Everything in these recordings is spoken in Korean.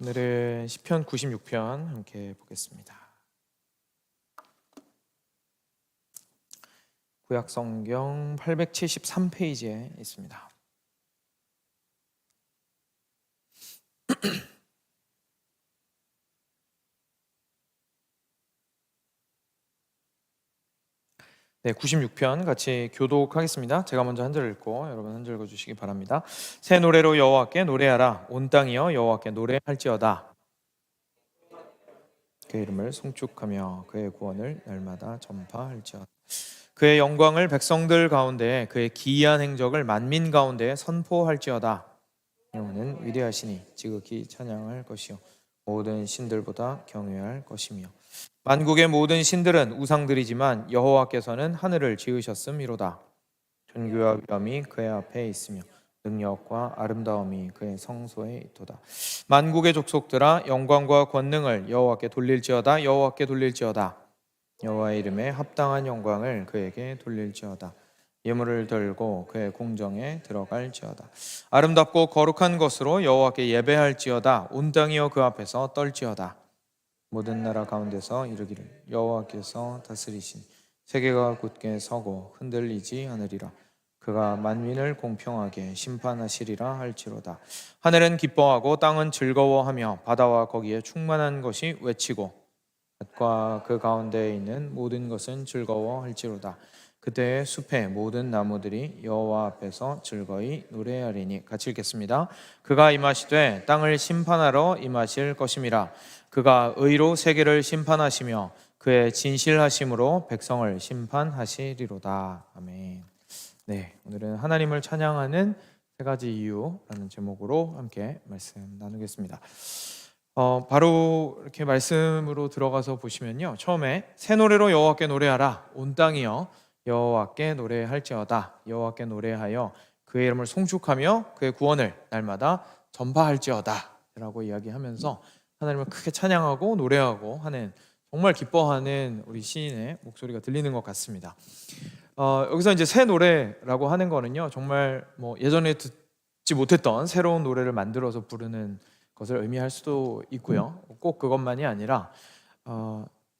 오늘은 시편 96편 함께 보겠습니다. 구약 성경 873페이지에 있습니다. 네, 96편 같이 교독하겠습니다. 제가 먼저 한 절 읽고 여러분 한 절 읽어주시기 바랍니다. 새 노래로 여호와께 노래하라. 온 땅이여 여호와께 노래할지어다. 그의 이름을 송축하며 그의 구원을 날마다 전파할지어다. 그의 영광을 백성들 가운데 그의 기이한 행적을 만민 가운데 선포할지어다. 여호와는 위대하시니 지극히 찬양할 것이요 모든 신들보다 경외할 것이며 만국의 모든 신들은 우상들이지만 여호와께서는 하늘을 지으셨음이로다. 존귀와 위엄이 그의 앞에 있으며 능력과 아름다움이 그의 성소에 있도다. 만국의 족속들아 영광과 권능을 여호와께 돌릴지어다. 여호와께 돌릴지어다. 여호와의 이름에 합당한 영광을 그에게 돌릴지어다. 예물을 들고 그의 궁정에 들어갈지어다. 아름답고 거룩한 것으로 여호와께 예배할지어다. 온 땅이여 그 앞에서 떨지어다. 모든 나라 가운데서 이르기를 여호와께서 다스리신 세계가 굳게 서고 흔들리지 않으리라. 그가 만민을 공평하게 심판하시리라 할지로다. 하늘은 기뻐하고 땅은 즐거워하며 바다와 거기에 충만한 것이 외치고 밭과 그 가운데에 있는 모든 것은 즐거워할지로다. 그때 숲의 모든 나무들이 여호와 앞에서 즐거이 노래하리니. 같이 읽겠습니다. 그가 임하시되 땅을 심판하러 임하실 것임이라. 그가 의로 세계를 심판하시며 그의 진실하심으로 백성을 심판하시리로다. 아멘. 네, 오늘은 하나님을 찬양하는 세 가지 이유라는 제목으로 함께 말씀 나누겠습니다. 바로 이렇게 말씀으로 들어가서 보시면요, 처음에 새 노래로 여호와께 노래하라. 온 땅이여 여호와께 노래할지어다. 여호와께 노래하여 그의 이름을 송축하며 그의 구원을 날마다 전파할지어다 라고 이야기하면서 하나님을 크게 찬양하고 노래하고 하는, 정말 기뻐하는 우리 시인의 목소리가 들리는 것 같습니다. 여기서 이제 새 노래라고 하는 거는요, 정말 예전에 듣지 못했던 새로운 노래를 만들어서 부르는 것을 의미할 수도 있고요, 꼭 그것만이 아니라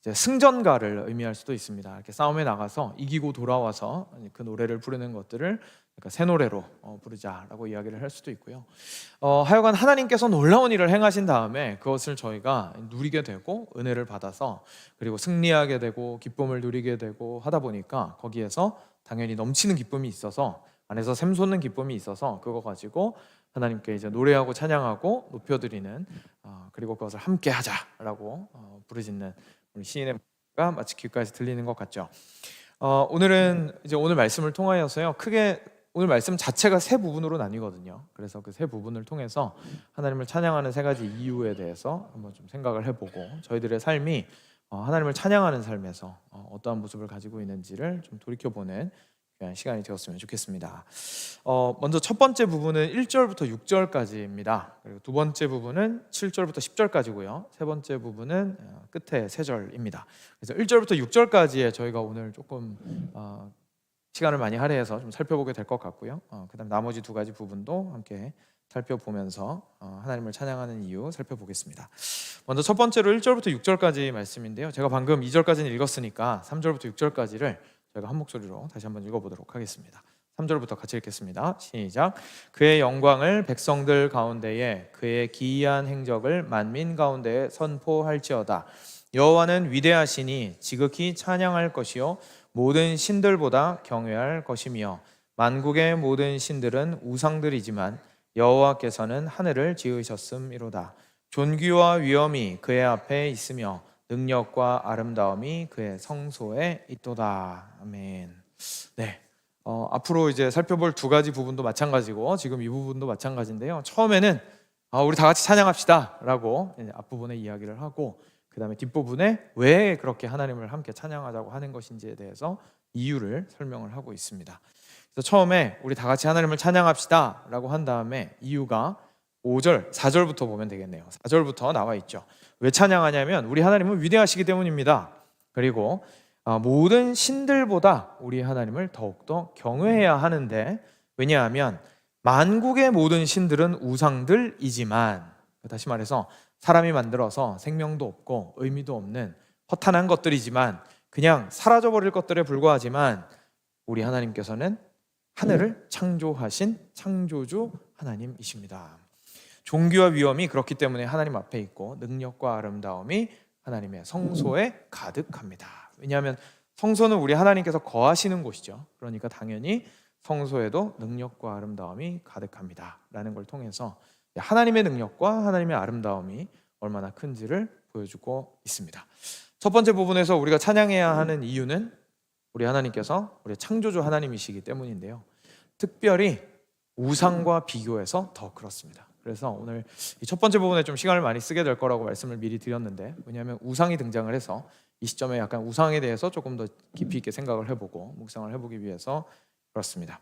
이제 승전가를 의미할 수도 있습니다. 이렇게 싸움에 나가서 이기고 돌아와서 그 노래를 부르는 것들을 새 노래로 부르자라고 이야기를 할 수도 있고요. 하여간 하나님께서 놀라운 일을 행하신 다음에 그것을 저희가 누리게 되고 은혜를 받아서 그리고 승리하게 되고 기쁨을 누리게 되고 하다 보니까 거기에서 당연히 넘치는 기쁨이 있어서, 안에서 샘솟는 기쁨이 있어서 그거 가지고 하나님께 이제 노래하고 찬양하고 높여드리는, 그리고 그것을 함께 하자라고 부르짖는 우리 시인의 목소리가 마치 귓가에서 들리는 것 같죠. 오늘은 이제 오늘 말씀을 통하여서요, 크게 오늘 말씀 자체가 세 부분으로 나뉘거든요. 그래서 그 세 부분을 통해서 하나님을 찬양하는 세 가지 이유에 대해서 한번 좀 생각을 해보고, 저희들의 삶이 하나님을 찬양하는 삶에서 어떠한 모습을 가지고 있는지를 좀 돌이켜보는 시간이 되었으면 좋겠습니다. 먼저 첫 번째 부분은 1절부터 6절까지입니다. 그리고 두 번째 부분은 7절부터 10절까지고요. 세 번째 부분은 끝에 3절입니다. 그래서 1절부터 6절까지에 저희가 오늘 조금 시간을 많이 할애해서 좀 살펴보게 될 것 같고요. 그다음 나머지 두 가지 부분도 함께 살펴보면서 하나님을 찬양하는 이유 살펴보겠습니다. 먼저 첫 번째로 1절부터 6절까지 말씀인데요, 제가 방금 2절까지는 읽었으니까 3절부터 6절까지를 저희가 한 목소리로 다시 한번 읽어보도록 하겠습니다. 3절부터 같이 읽겠습니다. 시작. 그의 영광을 백성들 가운데에 그의 기이한 행적을 만민 가운데에 선포할지어다. 여호와는 위대하시니 지극히 찬양할 것이요 모든 신들보다 경외할 것이며 만국의 모든 신들은 우상들이지만 여호와께서는 하늘을 지으셨음이로다. 존귀와 위엄이 그의 앞에 있으며 능력과 아름다움이 그의 성소에 있도다. 아멘. 네. 앞으로 이제 살펴볼 두 가지 부분도 마찬가지고 지금 이 부분도 마찬가지인데요, 처음에는 우리 다 같이 찬양합시다 라고 앞부분에 이야기를 하고, 그 다음에 뒷부분에 왜 그렇게 하나님을 함께 찬양하자고 하는 것인지에 대해서 이유를 설명을 하고 있습니다. 그래서 처음에 우리 다 같이 하나님을 찬양합시다 라고 한 다음에 이유가 5절, 4절부터 보면 되겠네요. 4절부터 나와 있죠. 왜 찬양하냐면 우리 하나님은 위대하시기 때문입니다. 그리고 모든 신들보다 우리 하나님을 더욱더 경외해야 하는데, 왜냐하면 만국의 모든 신들은 우상들이지만, 다시 말해서 사람이 만들어서 생명도 없고 의미도 없는 허탄한 것들이지만 그냥 사라져버릴 것들에 불과하지만 우리 하나님께서는 하늘을 창조하신 창조주 하나님이십니다. 존귀와 위엄이 그렇기 때문에 하나님 앞에 있고 능력과 아름다움이 하나님의 성소에 가득합니다. 왜냐하면 성소는 우리 하나님께서 거하시는 곳이죠. 그러니까 당연히 성소에도 능력과 아름다움이 가득합니다 라는 걸 통해서 하나님의 능력과 하나님의 아름다움이 얼마나 큰지를 보여주고 있습니다. 첫 번째 부분에서 우리가 찬양해야 하는 이유는 우리 하나님께서 우리 창조주 하나님이시기 때문인데요, 특별히 우상과 비교해서 더 그렇습니다. 그래서 오늘 이 첫 번째 부분에 좀 시간을 많이 쓰게 될 거라고 말씀을 미리 드렸는데, 왜냐하면 우상이 등장을 해서 이 시점에 약간 우상에 대해서 조금 더 깊이 있게 생각을 해보고 묵상을 해보기 위해서 그렇습니다.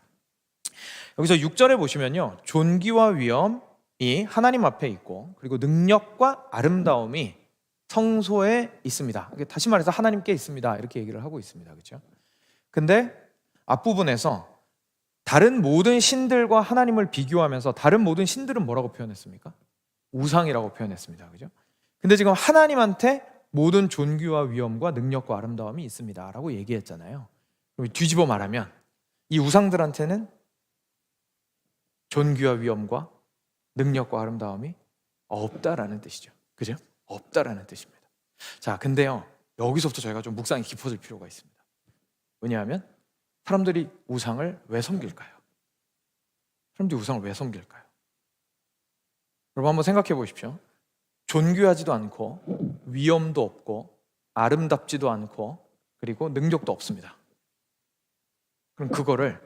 여기서 6절에 보시면요, 존귀와 위엄이 하나님 앞에 있고 그리고 능력과 아름다움이 성소에 있습니다. 다시 말해서 하나님께 있습니다 이렇게 얘기를 하고 있습니다. 그렇죠? 근데 앞부분에서 다른 모든 신들과 하나님을 비교하면서 다른 모든 신들은 뭐라고 표현했습니까? 우상이라고 표현했습니다. 그죠? 근데 지금 하나님한테 모든 존귀와 위엄과 능력과 아름다움이 있습니다 라고 얘기했잖아요. 그럼 뒤집어 말하면 이 우상들한테는 존귀와 위엄과 능력과 아름다움이 없다라는 뜻이죠. 그죠? 없다라는 뜻입니다. 자, 근데요, 여기서부터 저희가 좀 묵상이 깊어질 필요가 있습니다. 왜냐하면 사람들이 우상을 왜 섬길까요? 사람들이 우상을 왜 섬길까요? 여러분 한번 생각해 보십시오. 존귀하지도 않고 위엄도 없고 아름답지도 않고 그리고 능력도 없습니다. 그럼 그거를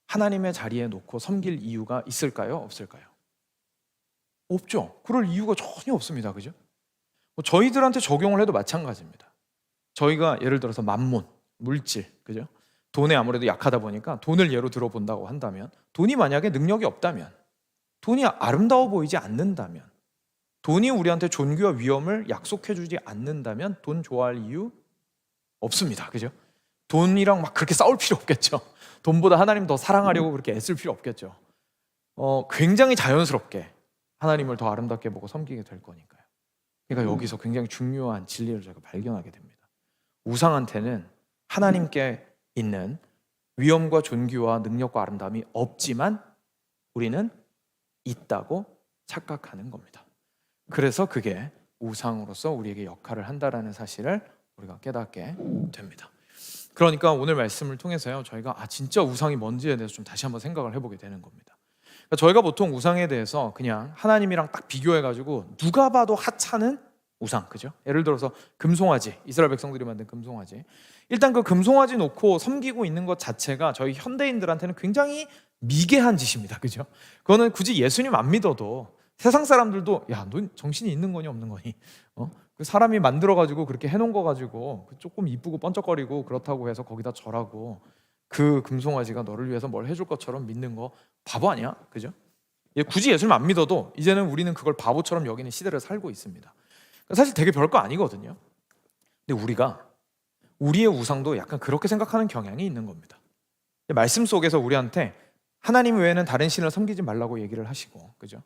하나님의 자리에 놓고 섬길 이유가 있을까요? 없을까요? 없죠. 그럴 이유가 전혀 없습니다. 그죠? 저희들한테 적용을 해도 마찬가지입니다. 저희가 예를 들어서 만몬, 물질, 그죠? 돈에 아무래도 약하다 보니까 돈을 예로 들어본다고 한다면, 돈이 만약에 능력이 없다면, 돈이 아름다워 보이지 않는다면, 돈이 우리한테 존귀와 위엄을 약속해주지 않는다면 돈 좋아할 이유 없습니다. 그죠? 돈이랑 막 그렇게 싸울 필요 없겠죠. 돈보다 하나님 더 사랑하려고 그렇게 애쓸 필요 없겠죠. 굉장히 자연스럽게 하나님을 더 아름답게 보고 섬기게 될 거니까요. 그러니까 여기서 굉장히 중요한 진리를 저희가 발견하게 됩니다. 우상한테는 하나님께 있는 위엄과 존귀와 능력과 아름다움이 없지만 우리는 있다고 착각하는 겁니다. 그래서 그게 우상으로서 우리에게 역할을 한다라는 사실을 우리가 깨닫게 됩니다. 그러니까 오늘 말씀을 통해서요, 저희가 진짜 우상이 뭔지에 대해서 좀 다시 한번 생각을 해보게 되는 겁니다. 그러니까 저희가 보통 우상에 대해서 그냥 하나님이랑 딱 비교해가지고 누가 봐도 하찮은 우상, 그죠? 예를 들어서 금송아지, 이스라엘 백성들이 만든 금송아지. 일단 그 금송아지 놓고 섬기고 있는 것 자체가 저희 현대인들한테는 굉장히 미개한 짓입니다, 그죠? 그거는 굳이 예수님 안 믿어도 세상 사람들도 야, 너 정신이 있는 거니 없는 거니? 그 사람이 만들어가지고 그렇게 해놓은 거 가지고 조금 이쁘고 번쩍거리고 그렇다고 해서 거기다 절하고 그 금송아지가 너를 위해서 뭘 해줄 것처럼 믿는 거 바보 아니야? 그죠? 굳이 예수님 안 믿어도 이제는 우리는 그걸 바보처럼 여기는 시대를 살고 있습니다. 사실 되게 별거 아니거든요. 근데 우리가 우리의 우상도 약간 그렇게 생각하는 경향이 있는 겁니다. 말씀 속에서 우리한테 하나님 외에는 다른 신을 섬기지 말라고 얘기를 하시고, 그죠?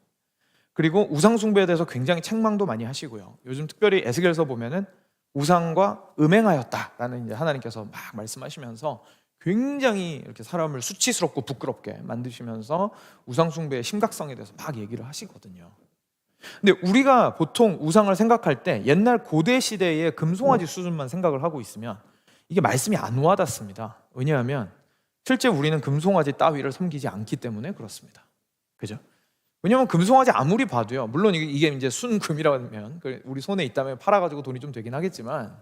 그리고 우상 숭배에 대해서 굉장히 책망도 많이 하시고요. 요즘 특별히 에스겔서 보면은 우상과 음행하였다라는 이제 하나님께서 막 말씀하시면서 굉장히 이렇게 사람을 수치스럽고 부끄럽게 만드시면서 우상 숭배의 심각성에 대해서 막 얘기를 하시거든요. 근데 우리가 보통 우상을 생각할 때 옛날 고대 시대의 금송아지 수준만 생각을 하고 있으면 이게 말씀이 안 와닿습니다. 왜냐하면 실제 우리는 금송아지 따위를 섬기지 않기 때문에 그렇습니다. 그죠? 왜냐하면 금송아지 아무리 봐도요, 물론 이게 이제 순금이라면 우리 손에 있다면 팔아가지고 돈이 좀 되긴 하겠지만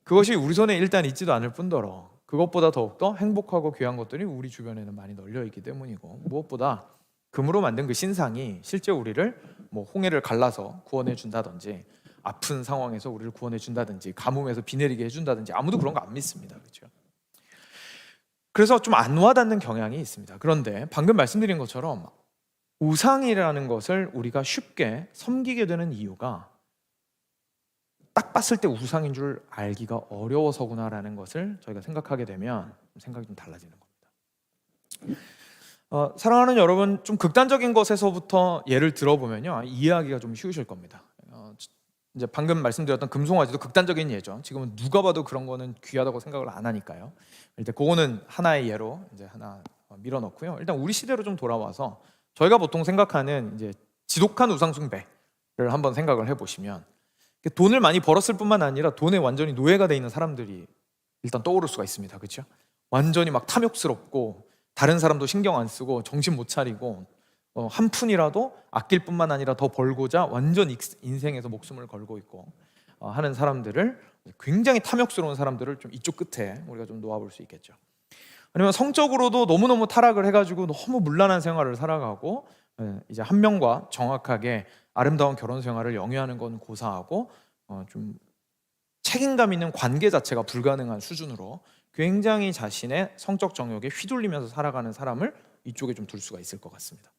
그것이 우리 손에 일단 있지도 않을 뿐더러 그것보다 더욱더 행복하고 귀한 것들이 우리 주변에는 많이 널려 있기 때문이고, 무엇보다 금으로 만든 그 신상이 실제 우리를 뭐 홍해를 갈라서 구원해 준다든지 아픈 상황에서 우리를 구원해 준다든지 가뭄에서 비 내리게 해준다든지 아무도 그런 거 안 믿습니다. 그렇죠? 그래서 좀 안 와닿는 경향이 있습니다. 그런데 방금 말씀드린 것처럼 우상이라는 것을 우리가 쉽게 섬기게 되는 이유가 딱 봤을 때 우상인 줄 알기가 어려워서구나라는 것을 저희가 생각하게 되면 생각이 좀 달라지는 겁니다. 사랑하는 여러분, 좀 극단적인 것에서부터 예를 들어보면요, 이해하기가 좀 쉬우실 겁니다. 이제 방금 말씀드렸던 금송아지도 극단적인 예죠. 지금은 누가 봐도 그런 거는 귀하다고 생각을 안 하니까요. 일단 그거는 하나의 예로 이제 하나 밀어넣고요. 일단 우리 시대로 좀 돌아와서 저희가 보통 생각하는 이제 지독한 우상숭배를 한번 생각을 해보시면, 돈을 많이 벌었을 뿐만 아니라 돈에 완전히 노예가 돼 있는 사람들이 일단 떠오를 수가 있습니다. 그렇죠? 완전히 막 탐욕스럽고 다른 사람도 신경 안 쓰고 정신 못 차리고 한 푼이라도 아낄 뿐만 아니라 더 벌고자 완전 인생에서 목숨을 걸고 있고 하는 사람들을, 굉장히 탐욕스러운 사람들을 좀 이쪽 끝에 우리가 좀 놓아볼 수 있겠죠. 아니면 성적으로도 너무너무 타락을 해가지고 너무 문란한 생활을 살아가고, 이제 한 명과 정확하게 아름다운 결혼 생활을 영위하는 건 고사하고 좀 책임감 있는 관계 자체가 불가능한 수준으로 굉장히 자신의 성적 정욕에 휘둘리면서 살아가는 사람을 이쪽에 좀 둘 수가 있을 것 같습니다.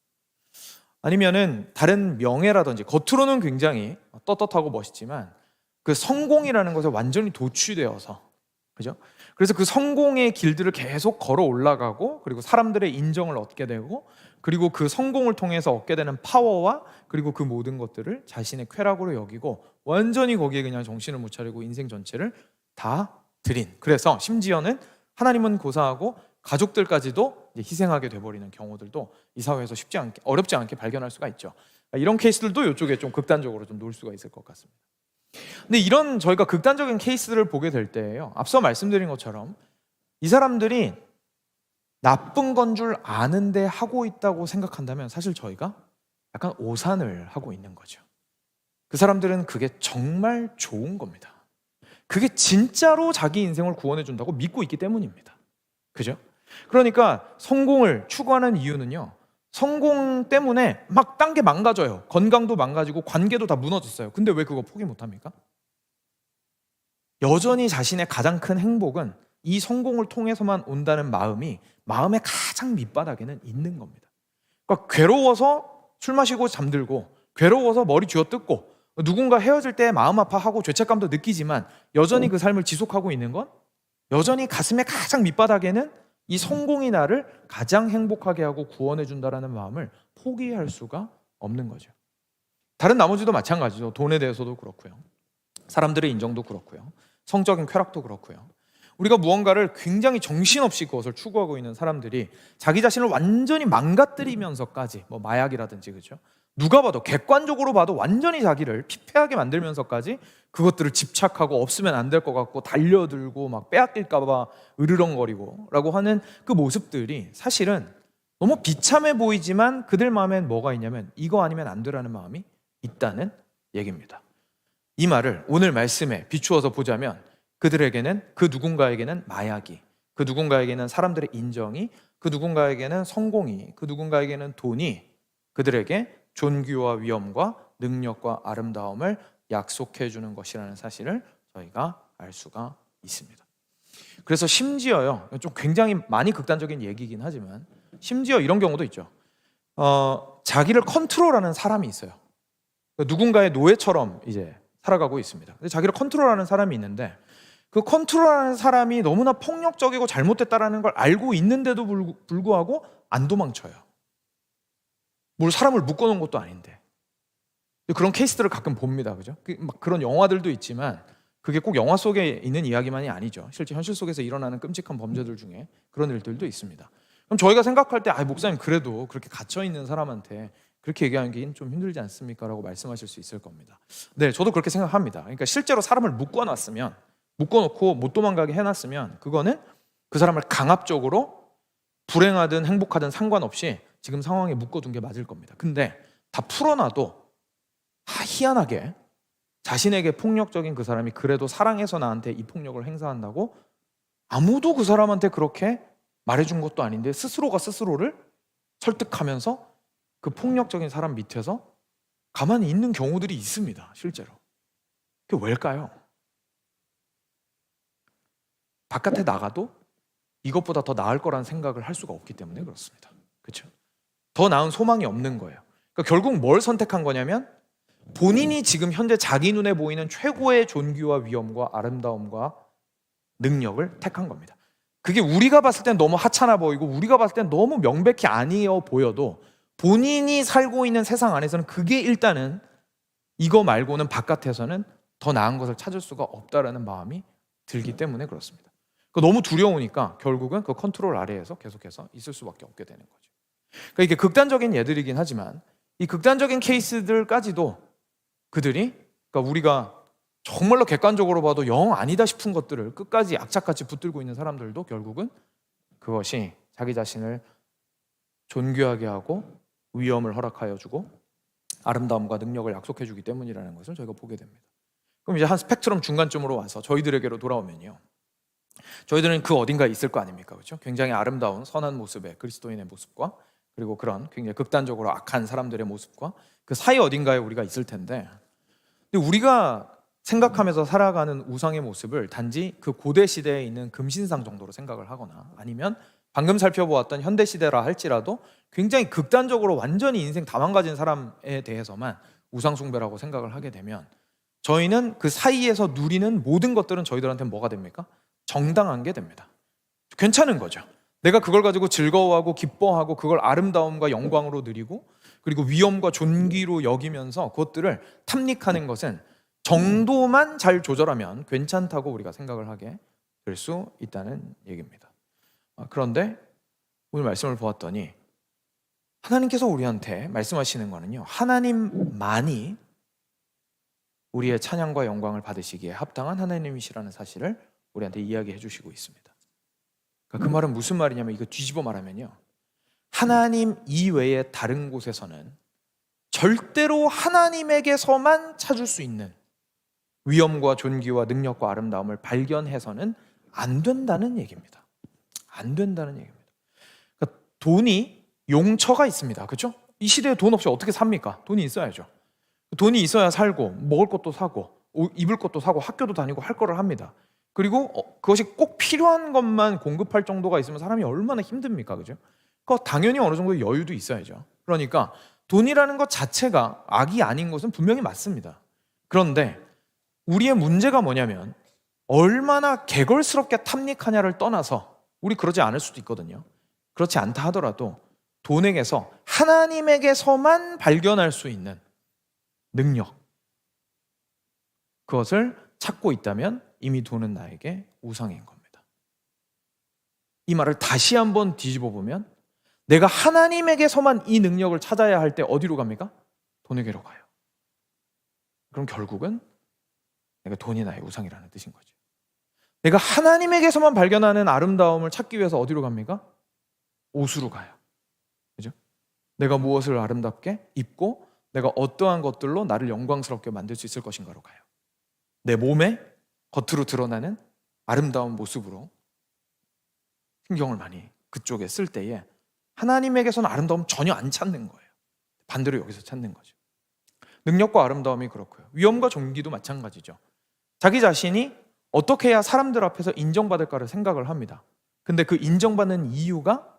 아니면은 다른 명예라든지 겉으로는 굉장히 떳떳하고 멋있지만 그 성공이라는 것에 완전히 도취되어서, 그죠? 그래서 그 성공의 길들을 계속 걸어 올라가고, 그리고 사람들의 인정을 얻게 되고, 그리고 그 성공을 통해서 얻게 되는 파워와 그리고 그 모든 것들을 자신의 쾌락으로 여기고 완전히 거기에 그냥 정신을 못 차리고 인생 전체를 다 드린, 그래서 심지어는 하나님은 고사하고 가족들까지도 이제 희생하게 돼버리는 경우들도 이 사회에서 어렵지 않게 발견할 수가 있죠. 이런 케이스들도 이쪽에 좀 극단적으로 좀 놓을 수가 있을 것 같습니다. 근데 이런 저희가 극단적인 케이스를 보게 될 때예요, 앞서 말씀드린 것처럼 이 사람들이 나쁜 건 줄 아는데 하고 있다고 생각한다면 사실 저희가 약간 오산을 하고 있는 거죠. 그 사람들은 그게 정말 좋은 겁니다. 그게 진짜로 자기 인생을 구원해 준다고 믿고 있기 때문입니다. 그죠? 그러니까 성공을 추구하는 이유는요, 성공 때문에 막 딴 게 망가져요. 건강도 망가지고 관계도 다 무너졌어요. 근데 왜 그거 포기 못합니까? 여전히 자신의 가장 큰 행복은 이 성공을 통해서만 온다는 마음이 마음의 가장 밑바닥에는 있는 겁니다. 그러니까 괴로워서 술 마시고 잠들고, 괴로워서 머리 쥐어뜯고, 누군가 헤어질 때 마음 아파하고 죄책감도 느끼지만 여전히 그 삶을 지속하고 있는 건, 여전히 가슴의 가장 밑바닥에는 이 성공이 나를 가장 행복하게 하고 구원해 준다라는 마음을 포기할 수가 없는 거죠. 다른 나머지도 마찬가지죠. 돈에 대해서도 그렇고요, 사람들의 인정도 그렇고요, 성적인 쾌락도 그렇고요. 우리가 무언가를 굉장히 정신없이 그것을 추구하고 있는 사람들이 자기 자신을 완전히 망가뜨리면서까지, 뭐 마약이라든지, 그죠? 누가 봐도 객관적으로 봐도 완전히 자기를 피폐하게 만들면서까지 그것들을 집착하고 없으면 안 될 것 같고 달려들고 막 빼앗길까 봐 으르렁거리고 라고 하는 그 모습들이 사실은 너무 비참해 보이지만 그들 마음엔 뭐가 있냐면 이거 아니면 안 되라는 마음이 있다는 얘기입니다. 이 말을 오늘 말씀에 비추어서 보자면 그들에게는, 그 누군가에게는 마약이, 그 누군가에게는 사람들의 인정이, 그 누군가에게는 성공이, 그 누군가에게는 돈이 그들에게 존귀와 위엄과 능력과 아름다움을 약속해 주는 것이라는 사실을 저희가 알 수가 있습니다. 그래서 심지어요, 좀 굉장히 많이 극단적인 얘기긴 하지만 심지어 이런 경우도 있죠. 자기를 컨트롤하는 사람이 있어요. 누군가의 노예처럼 이제 살아가고 있습니다. 근데 자기를 컨트롤하는 사람이 있는데 그 컨트롤하는 사람이 너무나 폭력적이고 잘못됐다라는 걸 알고 있는데도 불구하고 안 도망쳐요. 뭘 사람을 묶어놓은 것도 아닌데. 그런 케이스들을 가끔 봅니다. 그죠? 막 그런 영화들도 있지만 그게 꼭 영화 속에 있는 이야기만이 아니죠. 실제 현실 속에서 일어나는 끔찍한 범죄들 중에 그런 일들도 있습니다. 그럼 저희가 생각할 때 목사님 그래도 그렇게 갇혀있는 사람한테 그렇게 얘기하기는 좀 힘들지 않습니까? 라고 말씀하실 수 있을 겁니다. 네, 저도 그렇게 생각합니다. 그러니까 실제로 사람을 묶어놓고 못 도망가게 해놨으면 그거는 그 사람을 강압적으로 불행하든 행복하든 상관없이 지금 상황에 묶어둔 게 맞을 겁니다. 근데 다 풀어놔도 희한하게 자신에게 폭력적인 그 사람이 그래도 사랑해서 나한테 이 폭력을 행사한다고 아무도 그 사람한테 그렇게 말해준 것도 아닌데 스스로가 스스로를 설득하면서 그 폭력적인 사람 밑에서 가만히 있는 경우들이 있습니다. 실제로. 그게 왜일까요? 바깥에 나가도 이것보다 더 나을 거란 생각을 할 수가 없기 때문에 그렇습니다. 그렇죠? 더 나은 소망이 없는 거예요. 그러니까 결국 뭘 선택한 거냐면 본인이 지금 현재 자기 눈에 보이는 최고의 존귀와 위엄과 아름다움과 능력을 택한 겁니다. 그게 우리가 봤을 땐 너무 하찮아 보이고 우리가 봤을 땐 너무 명백히 아니어 보여도 본인이 살고 있는 세상 안에서는 그게 일단은 이거 말고는 바깥에서는 더 나은 것을 찾을 수가 없다라는 마음이 들기 때문에 그렇습니다. 너무 두려우니까 결국은 그 컨트롤 아래에서 계속해서 있을 수밖에 없게 되는 거죠. 그러니까 이게 극단적인 예들이긴 하지만 이 극단적인 케이스들까지도 그들이, 그러니까 우리가 정말로 객관적으로 봐도 영 아니다 싶은 것들을 끝까지 악착같이 붙들고 있는 사람들도 결국은 그것이 자기 자신을 존귀하게 하고 위엄을 허락하여 주고 아름다움과 능력을 약속해 주기 때문이라는 것을 저희가 보게 됩니다. 그럼 이제 한 스펙트럼 중간쯤으로 와서 저희들에게로 돌아오면요, 저희들은 그 어딘가에 있을 거 아닙니까? 그렇죠? 굉장히 아름다운 선한 모습의 그리스도인의 모습과 그리고 그런 굉장히 극단적으로 악한 사람들의 모습과 그 사이 어딘가에 우리가 있을 텐데, 근데 우리가 생각하면서 살아가는 우상의 모습을 단지 그 고대 시대에 있는 금신상 정도로 생각을 하거나 아니면 방금 살펴보았던 현대 시대라 할지라도 굉장히 극단적으로 완전히 인생 다 망가진 사람에 대해서만 우상숭배라고 생각을 하게 되면 저희는 그 사이에서 누리는 모든 것들은 저희들한테 뭐가 됩니까? 정당한 게 됩니다. 괜찮은 거죠. 내가 그걸 가지고 즐거워하고 기뻐하고 그걸 아름다움과 영광으로 누리고 그리고 위엄과 존귀로 여기면서 그것들을 탐닉하는 것은 정도만 잘 조절하면 괜찮다고 우리가 생각을 하게 될 수 있다는 얘기입니다. 그런데 오늘 말씀을 보았더니 하나님께서 우리한테 말씀하시는 거는요, 하나님만이 우리의 찬양과 영광을 받으시기에 합당한 하나님이시라는 사실을 우리한테 이야기해 주시고 있습니다. 그러니까 그 말은 무슨 말이냐면, 이거 뒤집어 말하면요, 하나님 이외의 다른 곳에서는 절대로 하나님에게서만 찾을 수 있는 위엄과 존귀와 능력과 아름다움을 발견해서는 안 된다는 얘기입니다. 안 된다는 얘기입니다. 그러니까 돈이 용처가 있습니다. 그렇죠? 이 시대에 돈 없이 어떻게 삽니까? 돈이 있어야죠. 돈이 있어야 살고 먹을 것도 사고 입을 것도 사고 학교도 다니고 할 거를 합니다. 그리고 그것이 꼭 필요한 것만 공급할 정도가 있으면 사람이 얼마나 힘듭니까? 그죠? 그거 당연히 어느 정도의 여유도 있어야죠. 그러니까 돈이라는 것 자체가 악이 아닌 것은 분명히 맞습니다. 그런데 우리의 문제가 뭐냐면 얼마나 개걸스럽게 탐닉하냐를 떠나서 우리 그러지 않을 수도 있거든요. 그렇지 않다 하더라도 돈에게서 하나님에게서만 발견할 수 있는 능력, 그것을 찾고 있다면 이미 돈은 나에게 우상인 겁니다. 이 말을 다시 한번 뒤집어 보면 내가 하나님에게서만 이 능력을 찾아야 할 때 어디로 갑니까? 돈에게로 가요. 그럼 결국은 내가 돈이 나의 우상이라는 뜻인 거죠. 내가 하나님에게서만 발견하는 아름다움을 찾기 위해서 어디로 갑니까? 옷으로 가요. 그죠? 내가 무엇을 아름답게 입고 내가 어떠한 것들로 나를 영광스럽게 만들 수 있을 것인가로 가요. 내 몸에 겉으로 드러나는 아름다운 모습으로 신경을 많이 그쪽에 쓸 때에 하나님에게서는 아름다움 전혀 안 찾는 거예요. 반대로 여기서 찾는 거죠. 능력과 아름다움이 그렇고요. 위엄과 존귀도 마찬가지죠. 자기 자신이 어떻게 해야 사람들 앞에서 인정받을까를 생각을 합니다. 근데 그 인정받는 이유가,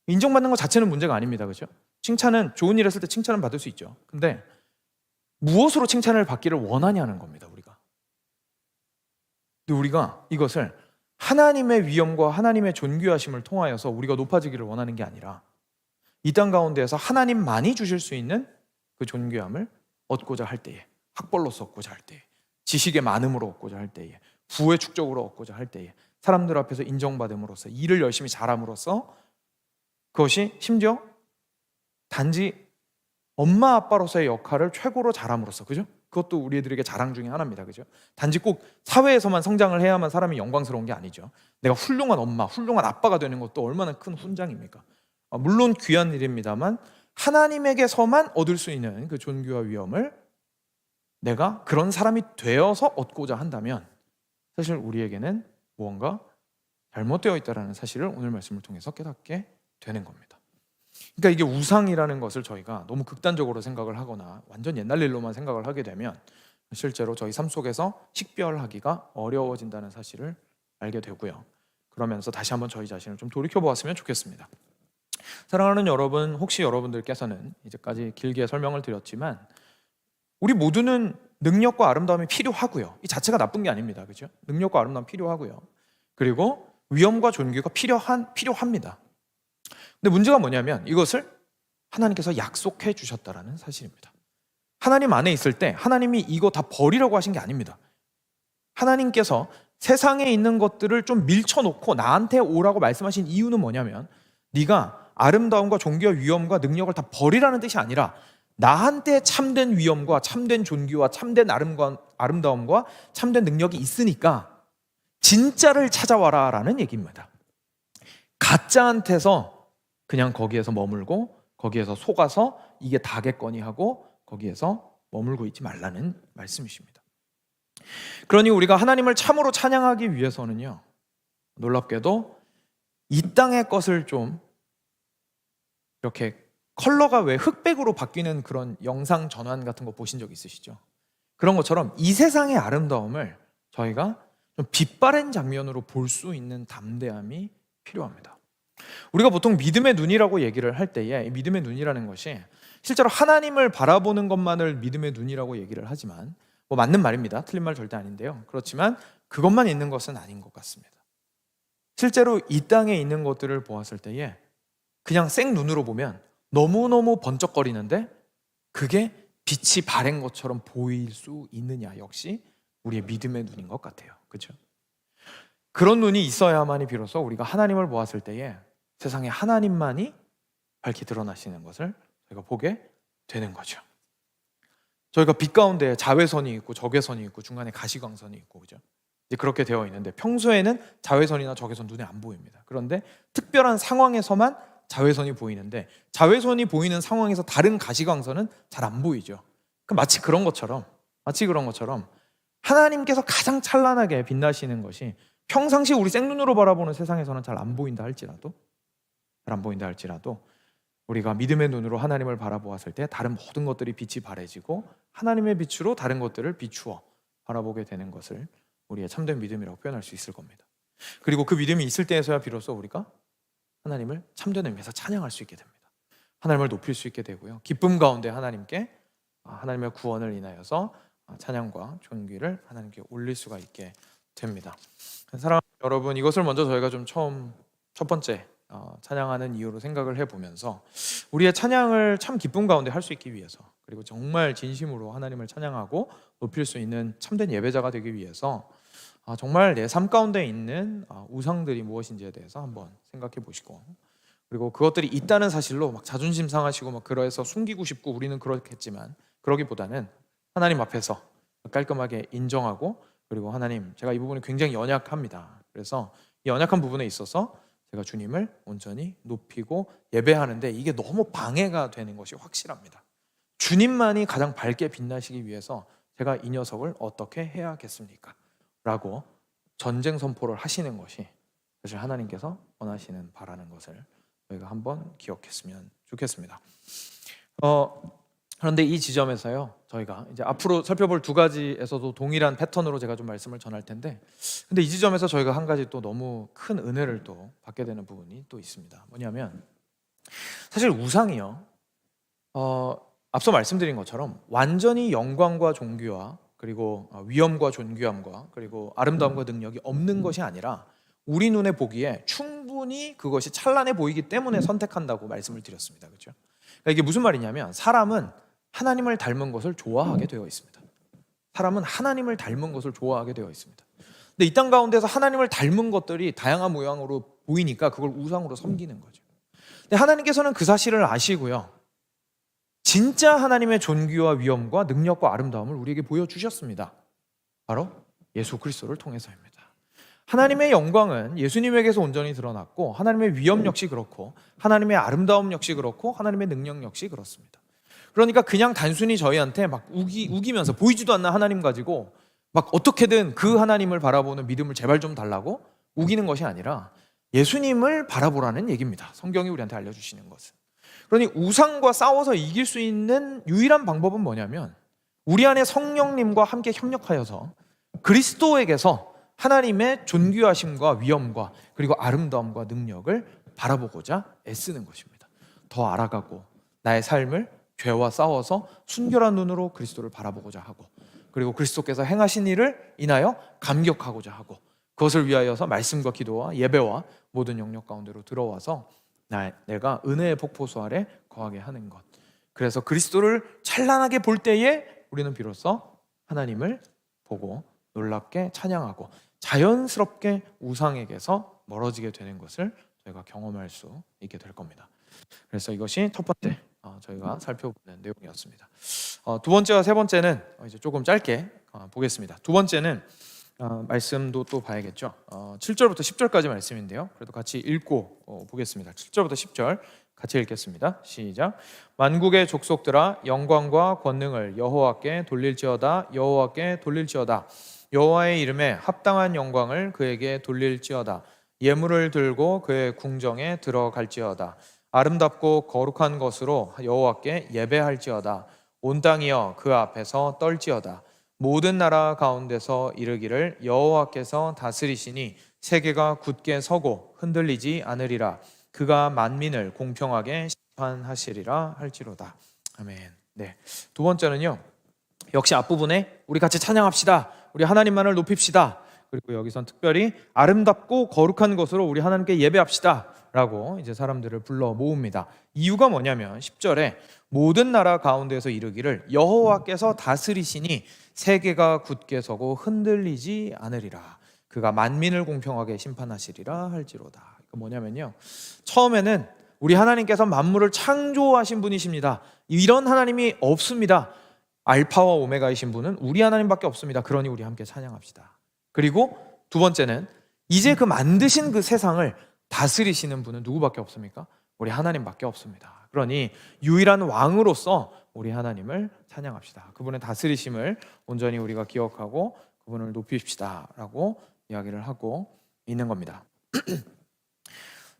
인정받는 것 자체는 문제가 아닙니다. 그렇죠? 칭찬은, 좋은 일 했을 때 칭찬은 받을 수 있죠. 근데 무엇으로 칭찬을 받기를 원하냐는 겁니다. 근데 우리가 이것을 하나님의 위엄과 하나님의 존귀하심을 통하여서 우리가 높아지기를 원하는 게 아니라 이 땅 가운데에서 하나님만이 주실 수 있는 그 존귀함을 얻고자 할 때에, 학벌로서 얻고자 할 때에, 지식의 많음으로 얻고자 할 때에, 부의 축적으로 얻고자 할 때에, 사람들 앞에서 인정받음으로써, 일을 열심히 잘함으로써, 그것이 심지어 단지 엄마 아빠로서의 역할을 최고로 잘함으로써, 그죠? 그것도 우리 애들에게 자랑 중에 하나입니다. 그죠? 단지 꼭 사회에서만 성장을 해야만 사람이 영광스러운 게 아니죠. 내가 훌륭한 엄마, 훌륭한 아빠가 되는 것도 얼마나 큰 훈장입니까? 물론 귀한 일입니다만 하나님에게서만 얻을 수 있는 그 존귀와 위엄을 내가 그런 사람이 되어서 얻고자 한다면 사실 우리에게는 무언가 잘못되어 있다는 사실을 오늘 말씀을 통해서 깨닫게 되는 겁니다. 그러니까 이게 우상이라는 것을 저희가 너무 극단적으로 생각을 하거나 완전 옛날 일로만 생각을 하게 되면 실제로 저희 삶 속에서 식별하기가 어려워진다는 사실을 알게 되고요. 그러면서 다시 한번 저희 자신을 좀 돌이켜보았으면 좋겠습니다. 사랑하는 여러분, 혹시 여러분들께서는 이제까지 길게 설명을 드렸지만 우리 모두는 능력과 아름다움이 필요하고요. 이 자체가 나쁜 게 아닙니다. 그렇죠? 능력과 아름다움 필요하고요. 그리고 위엄과 존귀가 필요합니다. 근데 문제가 뭐냐면 이것을 하나님께서 약속해 주셨다라는 사실입니다. 하나님 안에 있을 때 하나님이 이거 다 버리라고 하신 게 아닙니다. 하나님께서 세상에 있는 것들을 좀 밀쳐놓고 나한테 오라고 말씀하신 이유는 뭐냐면, 네가 아름다움과 존귀와 위엄과 능력을 다 버리라는 뜻이 아니라 나한테 참된 위엄과 참된 존귀와 참된 아름다움과 참된 능력이 있으니까 진짜를 찾아와라 라는 얘기입니다. 가짜한테서 그냥 거기에서 머물고 거기에서 속아서 이게 다겠거니 하고 거기에서 머물고 있지 말라는 말씀이십니다. 그러니 우리가 하나님을 참으로 찬양하기 위해서는요, 놀랍게도 이 땅의 것을 좀 이렇게 컬러가 왜 흑백으로 바뀌는 그런 영상 전환 같은 거 보신 적 있으시죠? 그런 것처럼 이 세상의 아름다움을 저희가 좀 빛바랜 장면으로 볼 수 있는 담대함이 필요합니다. 우리가 보통 믿음의 눈이라고 얘기를 할 때에, 믿음의 눈이라는 것이 실제로 하나님을 바라보는 것만을 믿음의 눈이라고 얘기를 하지만, 뭐 맞는 말입니다. 틀린 말 절대 아닌데요. 그렇지만 그것만 있는 것은 아닌 것 같습니다. 실제로 이 땅에 있는 것들을 보았을 때에 그냥 생 눈으로 보면 너무너무 번쩍거리는데 그게 빛이 바랜 것처럼 보일 수 있느냐, 역시 우리의 믿음의 눈인 것 같아요. 그렇죠? 그런 눈이 있어야만이 비로소 우리가 하나님을 보았을 때에 세상에 하나님만이 밝히 드러나시는 것을 저희가 보게 되는 거죠. 저희가 빛 가운데 자외선이 있고 적외선이 있고 중간에 가시광선이 있고, 그죠? 이제 그렇게 되어 있는데 평소에는 자외선이나 적외선 눈에 안 보입니다. 그런데 특별한 상황에서만 자외선이 보이는데 자외선이 보이는 상황에서 다른 가시광선은 잘 안 보이죠. 마치 그런 것처럼 하나님께서 가장 찬란하게 빛나시는 것이 평상시 우리 생눈으로 바라보는 세상에서는 잘 안 보인다 할지라도 우리가 믿음의 눈으로 하나님을 바라보았을 때 다른 모든 것들이 빛이 바래지고 하나님의 빛으로 다른 것들을 비추어 바라보게 되는 것을 우리의 참된 믿음이라고 표현할 수 있을 겁니다. 그리고 그 믿음이 있을 때에서야 비로소 우리가 하나님을 참된 의미에서 찬양할 수 있게 됩니다. 하나님을 높일 수 있게 되고요, 기쁨 가운데 하나님께 하나님의 구원을 인하여서 찬양과 존귀를 하나님께 올릴 수가 있게 됩니다. 사랑하는 여러분, 이것을 먼저 저희가 좀 첫 번째 찬양하는 이유로 생각을 해보면서 우리의 찬양을 참 기쁨 가운데 할 수 있기 위해서, 그리고 정말 진심으로 하나님을 찬양하고 높일 수 있는 참된 예배자가 되기 위해서 정말 내 삶 가운데 있는 우상들이 무엇인지에 대해서 한번 생각해 보시고, 그리고 그것들이 있다는 사실로 막 자존심 상하시고 막 그래서 숨기고 싶고 우리는 그렇겠지만, 그러기보다는 하나님 앞에서 깔끔하게 인정하고, 그리고 하나님, 제가 이 부분이 굉장히 연약합니다. 그래서 이 연약한 부분에 있어서 제가 주님을 온전히 높이고 예배하는데 이게 너무 방해가 되는 것이 확실합니다. 주님만이 가장 밝게 빛나시기 위해서 제가 이 녀석을 어떻게 해야겠습니까? 라고 전쟁 선포를 하시는 것이 사실 하나님께서 원하시는, 바라는 것을 저희가 한번 기억했으면 좋겠습니다. 그런데 이 지점에서요, 저희가 이제 앞으로 살펴볼 두 가지에서도 동일한 패턴으로 제가 좀 말씀을 전할 텐데, 근데 이 지점에서 저희가 한 가지 또 너무 큰 은혜를 또 받게 되는 부분이 또 있습니다. 뭐냐면, 사실 우상이요, 앞서 말씀드린 것처럼 완전히 영광과 존귀와 그리고 위엄과 존귀함과 그리고 아름다움과 능력이 없는 것이 아니라 우리 눈에 보기에 충분히 그것이 찬란해 보이기 때문에 선택한다고 말씀을 드렸습니다. 그렇죠? 그러니까 이게 무슨 말이냐면, 사람은 하나님을 닮은 것을 좋아하게 되어 있습니다. 사람은 하나님을 닮은 것을 좋아하게 되어 있습니다. 근데 이 땅 가운데서 하나님을 닮은 것들이 다양한 모양으로 보이니까 그걸 우상으로 섬기는 거죠. 근데 하나님께서는 그 사실을 아시고요, 진짜 하나님의 존귀와 위엄과 능력과 아름다움을 우리에게 보여주셨습니다. 바로 예수 그리스도를 통해서입니다. 하나님의 영광은 예수님에게서 온전히 드러났고, 하나님의 위엄 역시 그렇고, 하나님의 아름다움 역시 그렇고, 하나님의 능력 역시 그렇습니다. 그러니까 그냥 단순히 저희한테 막 우기면서 보이지도 않는 하나님 가지고 막 어떻게든 그 하나님을 바라보는 믿음을 제발 좀 달라고 우기는 것이 아니라 예수님을 바라보라는 얘기입니다. 성경이 우리한테 알려주시는 것은. 그러니 우상과 싸워서 이길 수 있는 유일한 방법은 뭐냐면, 우리 안에 성령님과 함께 협력하여서 그리스도에게서 하나님의 존귀하심과 위엄과 그리고 아름다움과 능력을 바라보고자 애쓰는 것입니다. 더 알아가고 나의 삶을 죄와 싸워서 순결한 눈으로 그리스도를 바라보고자 하고, 그리고 그리스도께서 행하신 일을 인하여 감격하고자 하고, 그것을 위하여서 말씀과 기도와 예배와 모든 영역 가운데로 들어와서 내가 은혜의 폭포수 아래 거하게 하는 것, 그래서 그리스도를 찬란하게 볼 때에 우리는 비로소 하나님을 보고 놀랍게 찬양하고 자연스럽게 우상에게서 멀어지게 되는 것을 저희가 경험할 수 있게 될 겁니다. 그래서 이것이 첫 번째 저희가 살펴보는 내용이었습니다. 두 번째와 세 번째는 이제 조금 짧게 보겠습니다. 두 번째는 말씀도 또 봐야겠죠. 7절부터 10절까지 말씀인데요. 그래도 같이 읽고 보겠습니다. 7절부터 10절 같이 읽겠습니다. 시작. 만국의 족속들아 영광과 권능을 여호와께 돌릴지어다. 여호와께 돌릴지어다. 여호와의 이름에 합당한 영광을 그에게 돌릴지어다. 예물을 들고 그의 궁정에 들어갈지어다. 아름답고 거룩한 것으로 여호와께 예배할지어다. 온 땅이여 그 앞에서 떨지어다. 모든 나라 가운데서 이르기를 여호와께서 다스리시니 세계가 굳게 서고 흔들리지 않으리라. 그가 만민을 공평하게 심판하시리라 할지로다. 아멘. 네. 두 번째는요. 역시 앞부분에 우리 같이 찬양합시다. 우리 하나님만을 높입시다. 그리고 여기선 특별히 아름답고 거룩한 것으로 우리 하나님께 예배합시다 라고 이제 사람들을 불러 모읍니다. 이유가 뭐냐면 10절에 모든 나라 가운데서 이르기를 여호와께서 다스리시니 세계가 굳게 서고 흔들리지 않으리라. 그가 만민을 공평하게 심판하시리라 할지로다. 이거 뭐냐면요, 처음에는 우리 하나님께서 만물을 창조하신 분이십니다. 이런 하나님이 없습니다. 알파와 오메가이신 분은 우리 하나님밖에 없습니다. 그러니 우리 함께 찬양합시다. 그리고 두 번째는 이제 그 만드신 그 세상을 다스리시는 분은 누구밖에 없습니까? 우리 하나님밖에 없습니다. 그러니 유일한 왕으로서 우리 하나님을 찬양합시다. 그분의 다스리심을 온전히 우리가 기억하고 그분을 높이십시다 라고 이야기를 하고 있는 겁니다.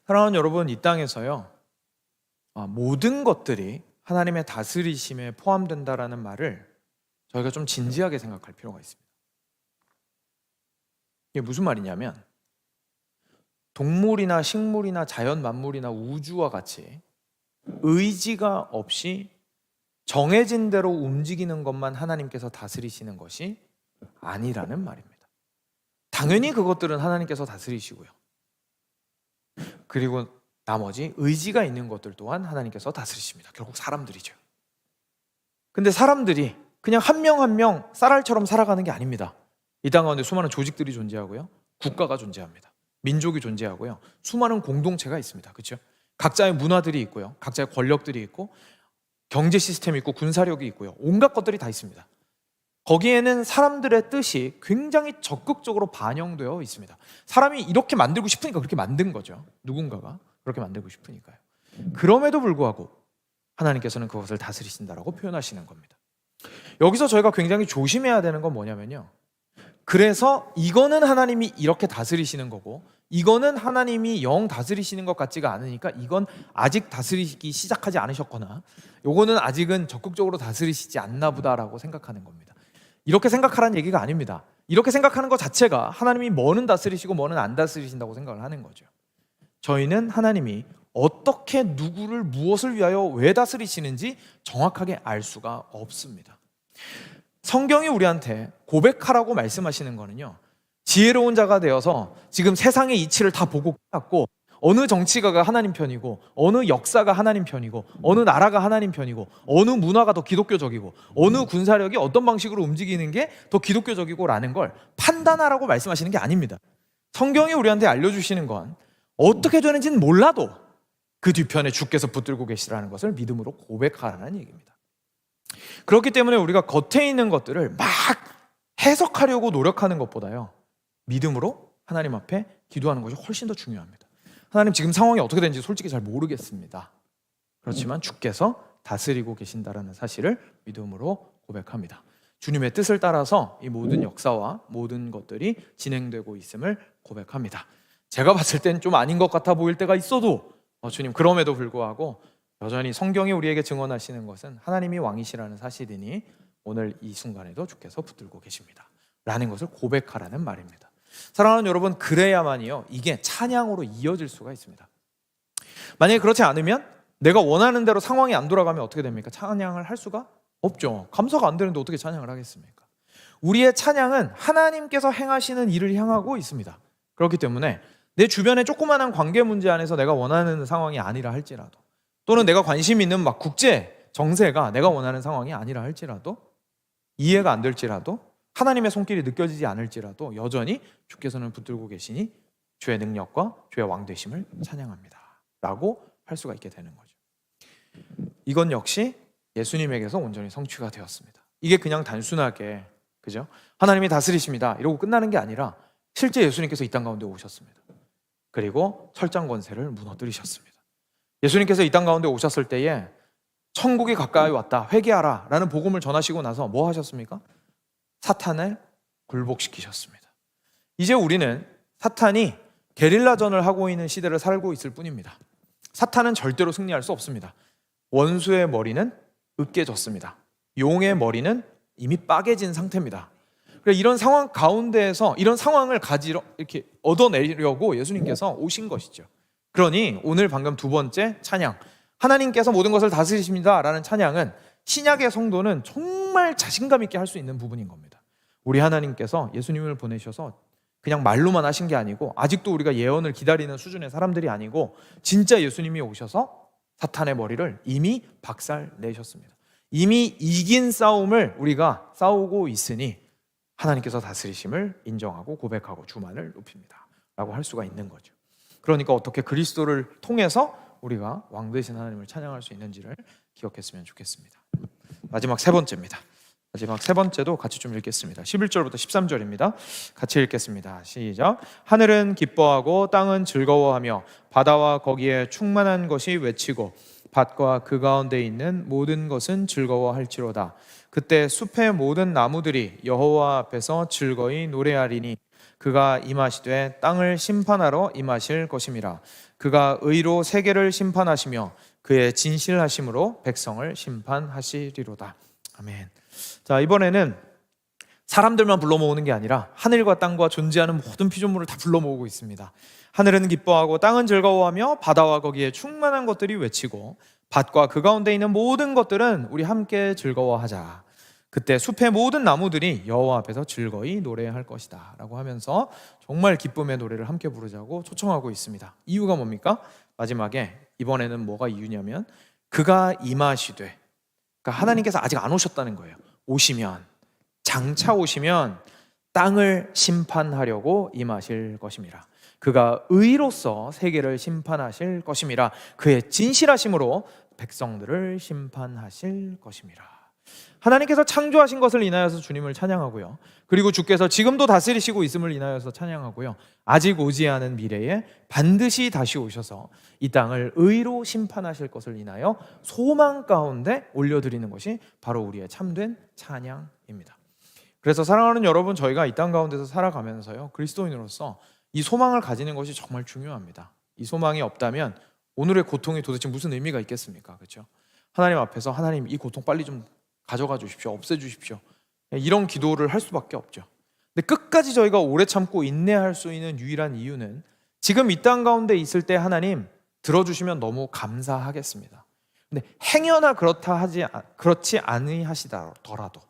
사랑하는 여러분, 이 땅에서요 모든 것들이 하나님의 다스리심에 포함된다라는 말을 저희가 좀 진지하게 생각할 필요가 있습니다. 이게 무슨 말이냐면 동물이나 식물이나 자연 만물이나 우주와 같이 의지가 없이 정해진 대로 움직이는 것만 하나님께서 다스리시는 것이 아니라는 말입니다. 당연히 그것들은 하나님께서 다스리시고요. 그리고 나머지 의지가 있는 것들 또한 하나님께서 다스리십니다. 결국 사람들이죠. 근데 사람들이 그냥 한 명 한 명 쌀알처럼 살아가는 게 아닙니다. 이 땅 가운데 수많은 조직들이 존재하고요, 국가가 존재합니다. 민족이 존재하고요, 수많은 공동체가 있습니다. 그렇죠? 각자의 문화들이 있고요, 각자의 권력들이 있고, 경제 시스템이 있고, 군사력이 있고요, 온갖 것들이 다 있습니다. 거기에는 사람들의 뜻이 굉장히 적극적으로 반영되어 있습니다. 사람이 이렇게 만들고 싶으니까 그렇게 만든 거죠. 누군가가 그렇게 만들고 싶으니까요. 그럼에도 불구하고 하나님께서는 그것을 다스리신다라고 표현하시는 겁니다. 여기서 저희가 굉장히 조심해야 되는 건 뭐냐면요, 그래서 이거는 하나님이 이렇게 다스리시는 거고 이거는 하나님이 영 다스리시는 것 같지가 않으니까 이건 아직 다스리기 시작하지 않으셨거나 요거는 아직은 적극적으로 다스리시지 않나 보다라고 생각하는 겁니다. 이렇게 생각하라는 얘기가 아닙니다. 이렇게 생각하는 것 자체가 하나님이 뭐는 다스리시고 뭐는 안 다스리신다고 생각을 하는 거죠. 저희는 하나님이 어떻게 누구를 무엇을 위하여 왜 다스리시는지 정확하게 알 수가 없습니다. 성경이 우리한테 고백하라고 말씀하시는 거는요, 지혜로운 자가 되어서 지금 세상의 이치를 다 보고 끝났고 어느 정치가가 하나님 편이고 어느 역사가 하나님 편이고 어느 나라가 하나님 편이고 어느 문화가 더 기독교적이고 어느 군사력이 어떤 방식으로 움직이는 게 더 기독교적이고 라는 걸 판단하라고 말씀하시는 게 아닙니다. 성경이 우리한테 알려주시는 건 어떻게 되는지는 몰라도 그 뒤편에 주께서 붙들고 계시라는 것을 믿음으로 고백하라는 얘기입니다. 그렇기 때문에 우리가 겉에 있는 것들을 막 해석하려고 노력하는 것보다요, 믿음으로 하나님 앞에 기도하는 것이 훨씬 더 중요합니다. 하나님, 지금 상황이 어떻게 되는지 솔직히 잘 모르겠습니다. 그렇지만 주께서 다스리고 계신다라는 사실을 믿음으로 고백합니다. 주님의 뜻을 따라서 이 모든 역사와 모든 것들이 진행되고 있음을 고백합니다. 제가 봤을 땐 좀 아닌 것 같아 보일 때가 있어도 주님, 그럼에도 불구하고 여전히 성경이 우리에게 증언하시는 것은 하나님이 왕이시라는 사실이니 오늘 이 순간에도 주께서 붙들고 계십니다 라는 것을 고백하라는 말입니다. 사랑하는 여러분, 그래야만이요 이게 찬양으로 이어질 수가 있습니다. 만약에 그렇지 않으면 내가 원하는 대로 상황이 안 돌아가면 어떻게 됩니까? 찬양을 할 수가 없죠. 감사가 안 되는데 어떻게 찬양을 하겠습니까? 우리의 찬양은 하나님께서 행하시는 일을 향하고 있습니다. 그렇기 때문에 내 주변의 조그마한 관계 문제 안에서 내가 원하는 상황이 아니라 할지라도, 또는 내가 관심 있는 막 국제 정세가 내가 원하는 상황이 아니라 할지라도, 이해가 안 될지라도, 하나님의 손길이 느껴지지 않을지라도 여전히 주께서는 붙들고 계시니 주의 능력과 주의 왕되심을 찬양합니다 라고 할 수가 있게 되는 거죠. 이건 역시 예수님에게서 온전히 성취가 되었습니다. 이게 그냥 단순하게, 그죠? 하나님이 다스리십니다 이러고 끝나는 게 아니라 실제 예수님께서 이 땅 가운데 오셨습니다. 그리고 철장 권세를 무너뜨리셨습니다. 예수님께서 이 땅 가운데 오셨을 때에 천국이 가까이 왔다, 회개하라 라는 복음을 전하시고 나서 뭐 하셨습니까? 사탄을 굴복시키셨습니다. 이제 우리는 사탄이 게릴라전을 하고 있는 시대를 살고 있을 뿐입니다. 사탄은 절대로 승리할 수 없습니다. 원수의 머리는 으깨졌습니다. 용의 머리는 이미 빠개진 상태입니다. 이런 상황 가운데에서 이런 상황을 가지러 이렇게 얻어내려고 예수님께서 오신 것이죠. 그러니 오늘 방금 두 번째 찬양, 하나님께서 모든 것을 다스리십니다 라는 찬양은 신약의 성도는 정말 자신감 있게 할 수 있는 부분인 겁니다. 우리 하나님께서 예수님을 보내셔서 그냥 말로만 하신 게 아니고, 아직도 우리가 예언을 기다리는 수준의 사람들이 아니고 진짜 예수님이 오셔서 사탄의 머리를 이미 박살내셨습니다. 이미 이긴 싸움을 우리가 싸우고 있으니 하나님께서 다스리심을 인정하고 고백하고 주만을 높입니다 라고 할 수가 있는 거죠. 그러니까 어떻게 그리스도를 통해서 우리가 왕 되신 하나님을 찬양할 수 있는지를 기억했으면 좋겠습니다. 마지막 세 번째입니다. 마지막 세 번째도 같이 좀 읽겠습니다. 11절부터 13절입니다. 같이 읽겠습니다. 시작. 하늘은 기뻐하고 땅은 즐거워하며 바다와 거기에 충만한 것이 외치고 밭과 그 가운데 있는 모든 것은 즐거워할지로다. 그때 숲의 모든 나무들이 여호와 앞에서 즐거이 노래하리니 그가 임하시되 땅을 심판하러 임하실 것임이라. 그가 의로 세계를 심판하시며 그의 진실하심으로 백성을 심판하시리로다. 아멘. 자, 이번에는 사람들만 불러 모으는 게 아니라 하늘과 땅과 존재하는 모든 피조물을 다 불러 모으고 있습니다. 하늘은 기뻐하고 땅은 즐거워하며 바다와 거기에 충만한 것들이 외치고 밭과 그 가운데 있는 모든 것들은 우리 함께 즐거워하자. 그때 숲의 모든 나무들이 여호와 앞에서 즐거이 노래할 것이다 라고 하면서 정말 기쁨의 노래를 함께 부르자고 초청하고 있습니다. 이유가 뭡니까? 마지막에 이번에는 뭐가 이유냐면 그가 임하시되, 그러니까 하나님께서 아직 안 오셨다는 거예요. 오시면, 장차 오시면 땅을 심판하려고 임하실 것임이라. 그가 의로서 세계를 심판하실 것임이라. 그의 진실하심으로 백성들을 심판하실 것임이라. 하나님께서 창조하신 것을 인하여서 주님을 찬양하고요, 그리고 주께서 지금도 다스리시고 있음을 인하여서 찬양하고요, 아직 오지 않은 미래에 반드시 다시 오셔서 이 땅을 의로 심판하실 것을 인하여 소망 가운데 올려드리는 것이 바로 우리의 참된 찬양입니다. 그래서 사랑하는 여러분, 저희가 이 땅 가운데서 살아가면서요, 그리스도인으로서 이 소망을 가지는 것이 정말 중요합니다. 이 소망이 없다면 오늘의 고통이 도대체 무슨 의미가 있겠습니까? 그렇죠? 하나님 앞에서 하나님 이 고통 빨리 좀 가져가 주십시오, 없애 주십시오, 이런 기도를 할 수밖에 없죠. 근데 끝까지 저희가 오래 참고 인내할 수 있는 유일한 이유는 지금 이 땅 가운데 있을 때 하나님 들어주시면 너무 감사하겠습니다. 근데 행여나 그렇지 아니하시더라도,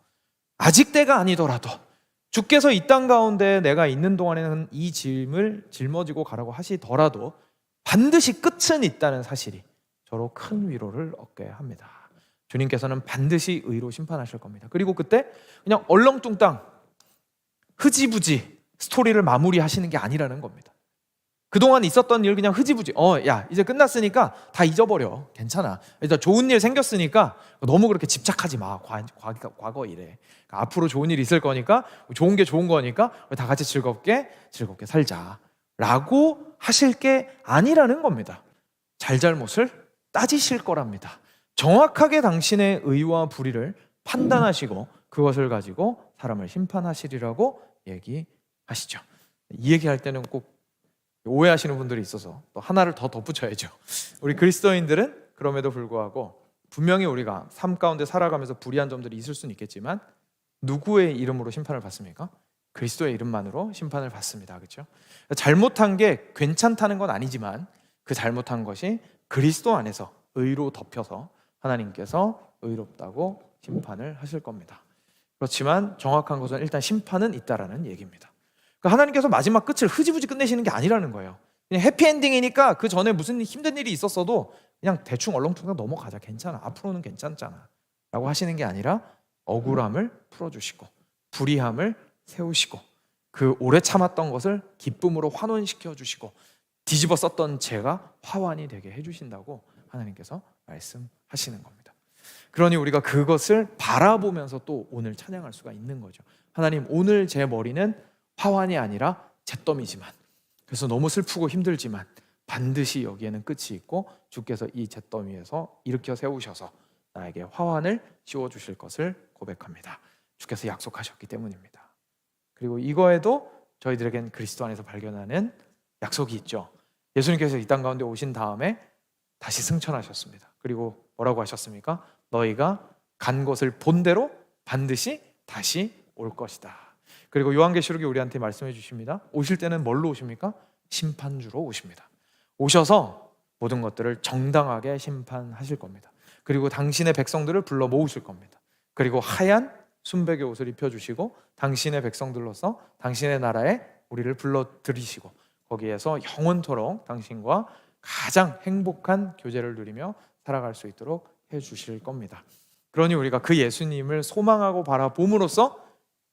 아직 때가 아니더라도 주께서 이 땅 가운데 내가 있는 동안에는 이 짐을 짊어지고 가라고 하시더라도 반드시 끝은 있다는 사실이 저로 큰 위로를 얻게 합니다. 주님께서는 반드시 의로 심판하실 겁니다. 그리고 그때 그냥 얼렁뚱땅 흐지부지 스토리를 마무리하시는 게 아니라는 겁니다. 그동안 있었던 일 그냥 흐지부지, 야 이제 끝났으니까 다 잊어버려, 괜찮아, 일단 좋은 일 생겼으니까 너무 그렇게 집착하지 마, 과거 일에. 그러니까 앞으로 좋은 일이 있을 거니까, 좋은 게 좋은 거니까 다 같이 즐겁게 살자 라고 하실 게 아니라는 겁니다. 잘잘못을 따지실 거랍니다. 정확하게 당신의 의와 불의를 판단하시고 그것을 가지고 사람을 심판하시리라고 얘기하시죠. 이 얘기할 때는 꼭 오해하시는 분들이 있어서 또 하나를 더 덧붙여야죠. 우리 그리스도인들은 그럼에도 불구하고 분명히 우리가 삶 가운데 살아가면서 불의한 점들이 있을 수는 있겠지만 누구의 이름으로 심판을 받습니까? 그리스도의 이름만으로 심판을 받습니다. 그렇죠? 잘못한 게 괜찮다는 건 아니지만 그 잘못한 것이 그리스도 안에서 의로 덮여서 하나님께서 의롭다고 심판을 하실 겁니다. 그렇지만 정확한 것은 일단 심판은 있다라는 얘기입니다. 그러니까 하나님께서 마지막 끝을 흐지부지 끝내시는 게 아니라는 거예요. 그냥 해피엔딩이니까 그 전에 무슨 힘든 일이 있었어도 그냥 대충 얼렁뚱땅 넘어가자, 괜찮아, 앞으로는 괜찮잖아 라고 하시는 게 아니라 억울함을 풀어주시고 불의함을 세우시고 그 오래 참았던 것을 기쁨으로 환원시켜 주시고 뒤집어 썼던 죄가 화환이 되게 해주신다고 하나님께서 말씀하시는 겁니다. 그러니 우리가 그것을 바라보면서 또 오늘 찬양할 수가 있는 거죠. 하나님, 오늘 제 머리는 화환이 아니라 잿더미지만, 그래서 너무 슬프고 힘들지만 반드시 여기에는 끝이 있고 주께서 이 잿더미에서 일으켜 세우셔서 나에게 화환을 씌워주실 것을 고백합니다. 주께서 약속하셨기 때문입니다. 그리고 이거에도 저희들에겐 그리스도 안에서 발견하는 약속이 있죠. 예수님께서 이 땅 가운데 오신 다음에 다시 승천하셨습니다. 그리고 뭐라고 하셨습니까? 너희가 간 곳을 본 대로 반드시 다시 올 것이다. 그리고 요한계시록이 우리한테 말씀해 주십니다. 오실 때는 뭘로 오십니까? 심판주로 오십니다. 오셔서 모든 것들을 정당하게 심판하실 겁니다. 그리고 당신의 백성들을 불러 모으실 겁니다. 그리고 하얀 순백의 옷을 입혀주시고 당신의 백성들로서 당신의 나라에 우리를 불러들이시고 거기에서 영원토록 당신과 가장 행복한 교제를 누리며 살아갈 수 있도록 해주실 겁니다. 그러니 우리가 그 예수님을 소망하고 바라봄으로써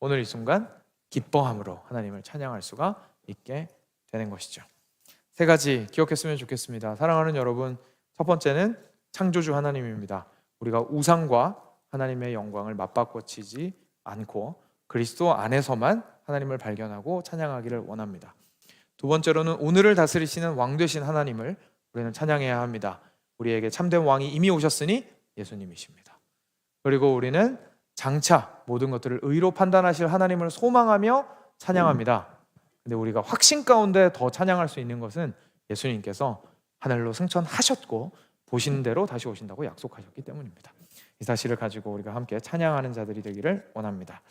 오늘 이 순간 기뻐함으로 하나님을 찬양할 수가 있게 되는 것이죠. 세 가지 기억했으면 좋겠습니다. 사랑하는 여러분, 첫 번째는 창조주 하나님입니다. 우리가 우상과 하나님의 영광을 맞바꿔치지 않고 그리스도 안에서만 하나님을 발견하고 찬양하기를 원합니다. 두 번째로는 오늘을 다스리시는 왕 되신 하나님을 우리는 찬양해야 합니다. 우리에게 참된 왕이 이미 오셨으니 예수님이십니다. 그리고 우리는 장차 모든 것들을 의로 판단하실 하나님을 소망하며 찬양합니다. 근데 우리가 확신 가운데 더 찬양할 수 있는 것은 예수님께서 하늘로 승천하셨고 보신 대로 다시 오신다고 약속하셨기 때문입니다. 이 사실을 가지고 우리가 함께 찬양하는 자들이 되기를 원합니다.